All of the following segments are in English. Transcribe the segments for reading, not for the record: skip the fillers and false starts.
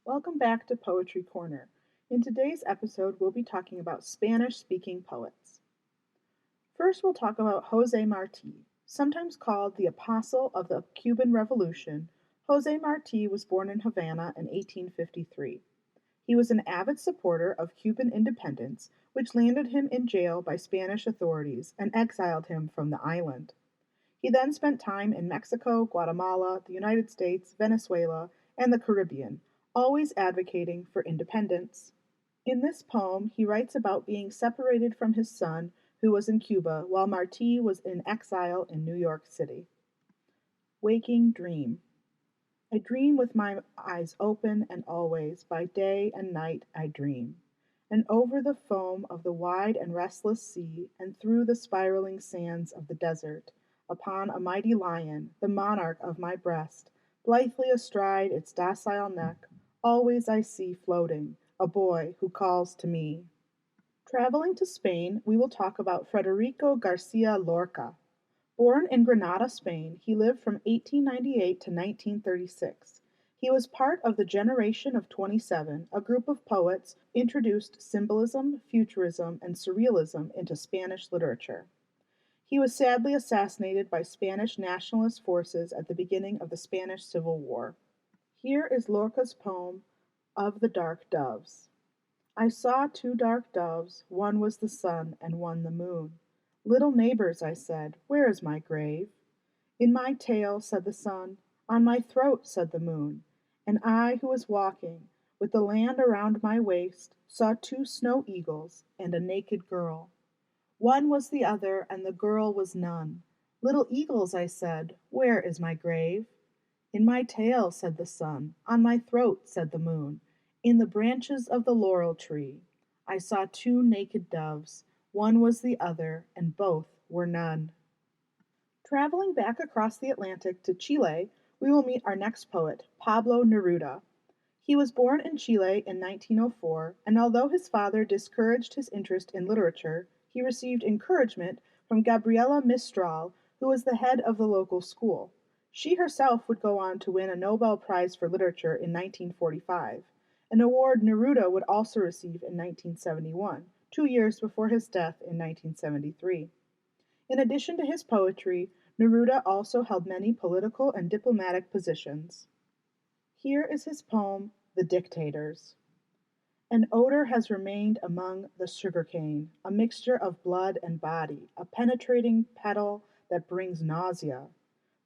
Welcome back to Poetry Corner. In today's episode, we'll be talking about Spanish speaking poets. First, we'll talk about Jose Marti. Sometimes called the Apostle of the Cuban Revolution, Jose Marti was born in Havana in 1853. He was an avid supporter of Cuban independence, which landed him in jail by Spanish authorities and exiled him from the island. He then spent time in Mexico, Guatemala, the United States, Venezuela, and the Caribbean, always advocating for independence. In this poem, he writes about being separated from his son, who was in Cuba, while Marti was in exile in New York City. Waking Dream. I dream with my eyes open, and always, by day and night, I dream. And over the foam of the wide and restless sea, and through the spiraling sands of the desert, upon a mighty lion, the monarch of my breast, blithely astride its docile neck, always I see floating a boy who calls to me. Traveling to Spain, we will talk about Frederico Garcia Lorca. Born in Granada, Spain, he lived from 1898 to 1936. He was part of the Generation of 27, a group of poets who introduced symbolism, futurism, and surrealism into Spanish literature. He was sadly assassinated by Spanish nationalist forces at the beginning of the Spanish Civil War. Here is Lorca's poem of the Dark Doves. I saw two dark doves, one was the sun and one the moon. Little neighbors, I said, where is my grave? In my tail, said the sun, on my throat, said the moon. And I, who was walking, with the land around my waist, saw two snow eagles and a naked girl. One was the other, and the girl was none. Little eagles, I said, where is my grave? In my tail, said the sun, on my throat, said the moon. In the branches of the laurel tree, I saw two naked doves. One was the other, and both were none. Traveling back across the Atlantic to Chile, we will meet our next poet, Pablo Neruda. He was born in Chile in 1904, and although his father discouraged his interest in literature, he received encouragement from Gabriela Mistral, who was the head of the local school. She herself would go on to win a Nobel Prize for Literature in 1945, an award Neruda would also receive in 1971, 2 years before his death in 1973. In addition to his poetry, Neruda also held many political and diplomatic positions. Here is his poem, The Dictators. An odor has remained among the sugarcane, a mixture of blood and body, a penetrating petal that brings nausea.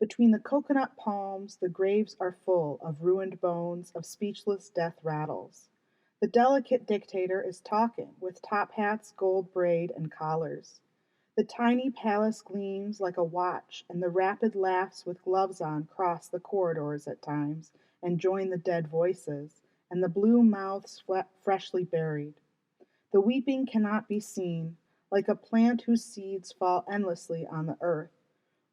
Between the coconut palms, the graves are full of ruined bones, of speechless death rattles. The delicate dictator is talking, with top hats, gold braid, and collars. The tiny palace gleams like a watch, and the rapid laughs with gloves on cross the corridors at times and join the dead voices, and the blue mouths freshly buried. The weeping cannot be seen, like a plant whose seeds fall endlessly on the earth,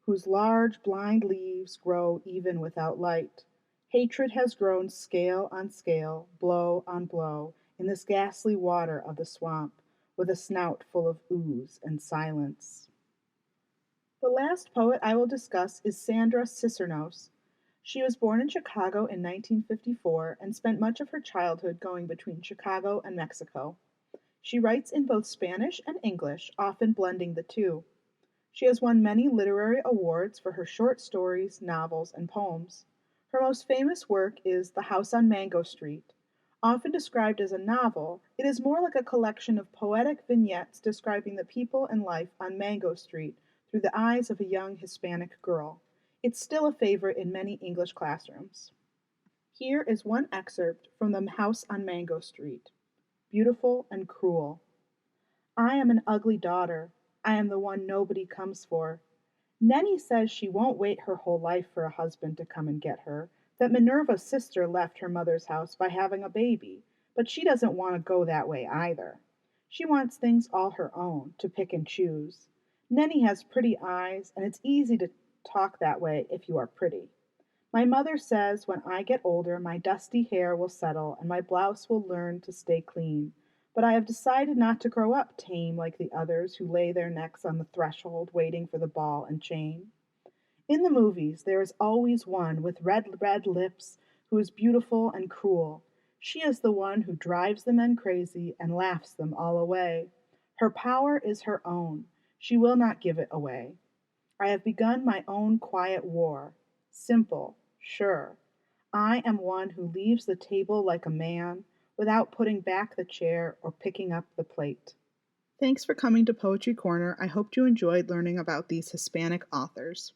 whose large blind leaves grow even without light. Hatred has grown scale on scale, blow on blow, in this ghastly water of the swamp, with a snout full of ooze and silence. The last poet I will discuss is Sandra Cisneros. She was born in Chicago in 1954 and spent much of her childhood going between Chicago and Mexico. She writes in both Spanish and English, often blending the two. She has won many literary awards for her short stories, novels, and poems. Her most famous work is The House on Mango Street. Often described as a novel, it is more like a collection of poetic vignettes describing the people and life on Mango Street through the eyes of a young Hispanic girl. It's still a favorite in many English classrooms. Here is one excerpt from The House on Mango Street. Beautiful and cruel. I am an ugly daughter. I am the one nobody comes for. Nenny says she won't wait her whole life for a husband to come and get her, that Minerva's sister left her mother's house by having a baby, but she doesn't want to go that way either. She wants things all her own, to pick and choose. Nenny has pretty eyes, and it's easy to talk that way if you are pretty. My mother says when I get older my dusty hair will settle and my blouse will learn to stay clean, but I have decided not to grow up tame like the others who lay their necks on the threshold waiting for the ball and chain. In the movies there is always one with red lips who is beautiful and cruel. She is the one who drives the men crazy and laughs them all away. Her power is her own. She will not give it away. I have begun my own quiet war. Simple, sure. I am one who leaves the table like a man without putting back the chair or picking up the plate. Thanks for coming to Poetry Corner. I hope you enjoyed learning about these Hispanic authors.